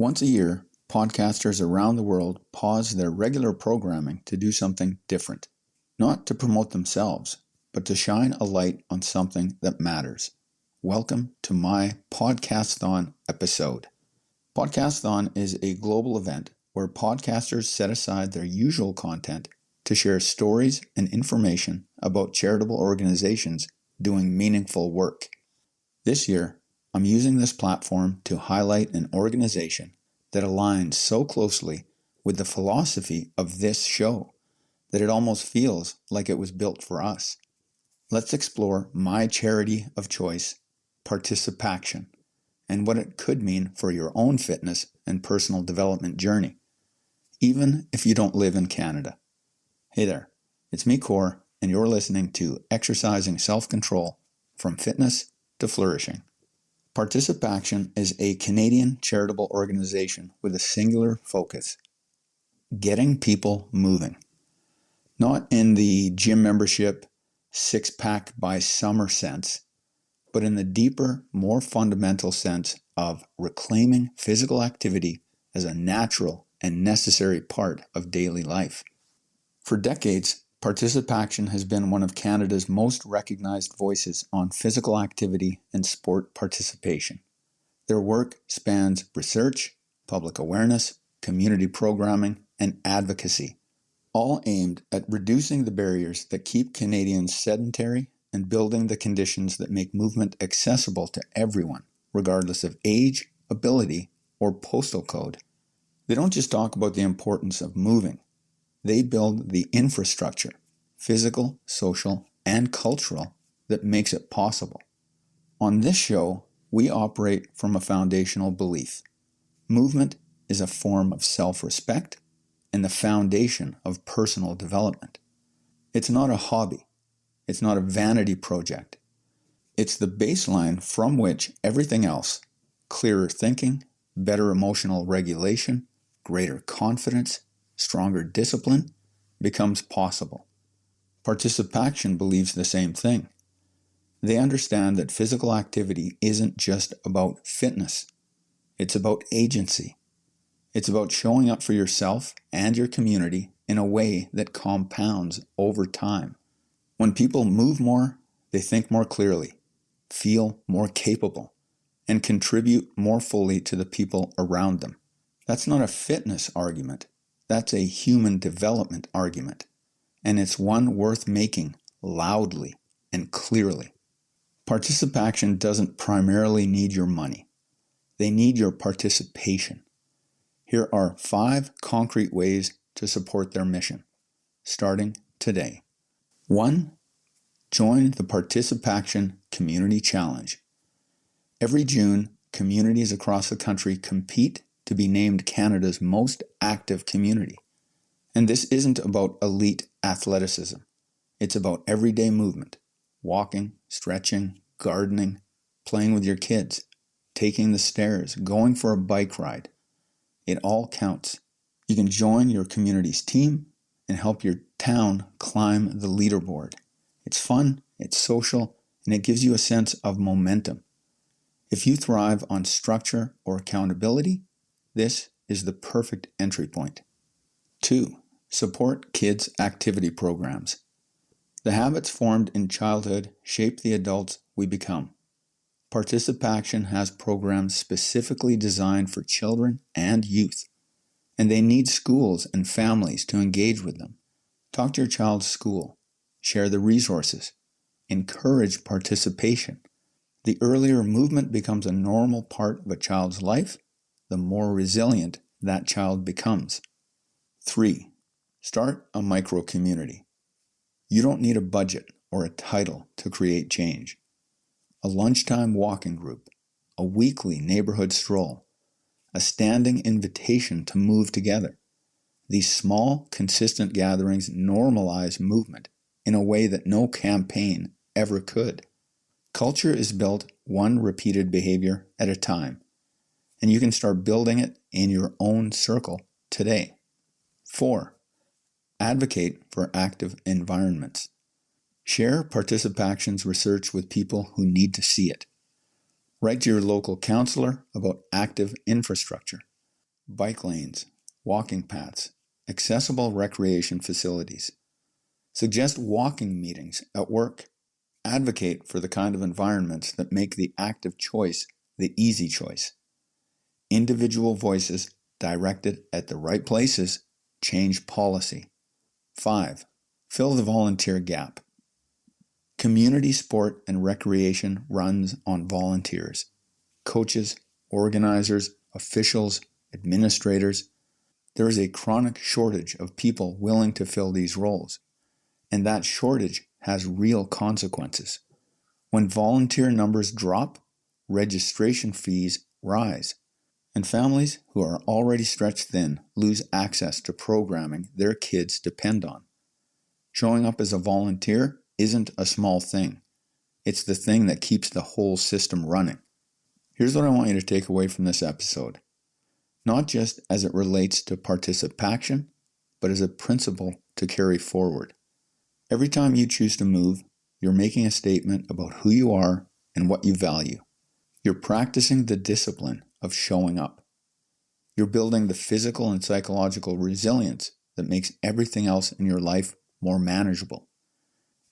Once a year, podcasters around the world pause their regular programming to do something different. Not to promote themselves, but to shine a light on something that matters. Welcome to my Podcasthon episode. Podcasthon is a global event where podcasters set aside their usual content to share stories and information about charitable organizations doing meaningful work. This year, I'm using this platform to highlight an organization that aligns so closely with the philosophy of this show that it almost feels like it was built for us. Let's explore my charity of choice, ParticipACTION, and what it could mean for your own fitness and personal development journey, even if you don't live in Canada. Hey there, it's me, Cor, and you're listening to Exercising Self-Control from Fitness to Flourishing. ParticipACTION is a Canadian charitable organization with a singular focus: getting people moving. Not in the gym membership, six-pack by summer sense, but in the deeper, more fundamental sense of reclaiming physical activity as a natural and necessary part of daily life. For decades, ParticipACTION has been one of Canada's most recognized voices on physical activity and sport participation. Their work spans research, public awareness, community programming, and advocacy, all aimed at reducing the barriers that keep Canadians sedentary and building the conditions that make movement accessible to everyone, regardless of age, ability, or postal code. They don't just talk about the importance of moving. They build the infrastructure, physical, social, and cultural, that makes it possible. On this show, we operate from a foundational belief. Movement is a form of self-respect and the foundation of personal development. It's not a hobby. It's not a vanity project. It's the baseline from which everything else, clearer thinking, better emotional regulation, greater confidence, stronger discipline, becomes possible. ParticipACTION believes the same thing. They understand that physical activity isn't just about fitness. It's about agency. It's about showing up for yourself and your community in a way that compounds over time. When people move more, they think more clearly, feel more capable, and contribute more fully to the people around them. That's not a fitness argument. That's a human development argument, and it's one worth making loudly and clearly. ParticipACTION doesn't primarily need your money. They need your participation. Here are 5 concrete ways to support their mission, starting today. 1. Join the ParticipACTION Community Challenge. Every June, communities across the country compete to be named Canada's most active community. And this isn't about elite athleticism. It's about everyday movement, walking, stretching, gardening, playing with your kids, taking the stairs, going for a bike ride. It all counts. You can join your community's team and help your town climb the leaderboard. It's fun, it's social, and it gives you a sense of momentum. If you thrive on structure or accountability, this is the perfect entry point. 2. Support kids' activity programs. The habits formed in childhood shape the adults we become. ParticipACTION has programs specifically designed for children and youth, and they need schools and families to engage with them. Talk to your child's school. Share the resources. Encourage participation. The earlier movement becomes a normal part of a child's life, the more resilient that child becomes. 3. Start a micro-community. You don't need a budget or a title to create change. A lunchtime walking group, a weekly neighborhood stroll, a standing invitation to move together. These small, consistent gatherings normalize movement in a way that no campaign ever could. Culture is built one repeated behavior at a time, and you can start building it in your own circle today. 4. Advocate for active environments. Share ParticipACTION's research with people who need to see it. Write to your local counselor about active infrastructure. bike lanes, walking paths, accessible recreation facilities. Suggest walking meetings at work. Advocate for the kind of environments that make the active choice the easy choice. Individual voices directed at the right places change policy. 5. Fill the volunteer gap. Community sport and recreation runs on volunteers. Coaches, organizers, officials, administrators. There is a chronic shortage of people willing to fill these roles, and that shortage has real consequences. When volunteer numbers drop, registration fees rise, and families who are already stretched thin lose access to programming their kids depend on. Showing up as a volunteer isn't a small thing. It's the thing that keeps the whole system running. Here's what I want you to take away from this episode. Not just as it relates to ParticipACTION, but as a principle to carry forward. Every time you choose to move, you're making a statement about who you are and what you value. You're practicing the discipline of showing up. You're building the physical and psychological resilience that makes everything else in your life more manageable.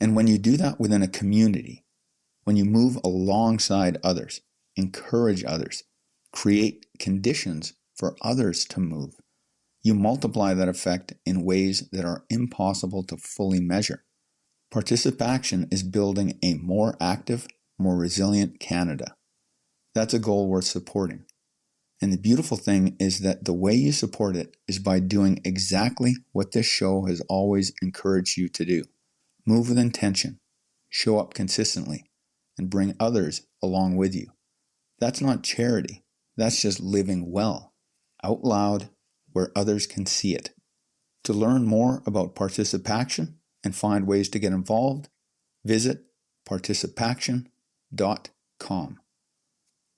And when you do that within a community, when you move alongside others, encourage others, create conditions for others to move, you multiply that effect in ways that are impossible to fully measure. ParticipACTION is building a more active, more resilient Canada. That's a goal worth supporting. And the beautiful thing is that the way you support it is by doing exactly what this show has always encouraged you to do. Move with intention, show up consistently, and bring others along with you. That's not charity. That's just living well, out loud, where others can see it. To learn more about ParticipACTION and find ways to get involved, visit ParticipACTION.com.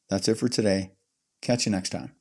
That's it for today. Catch you next time.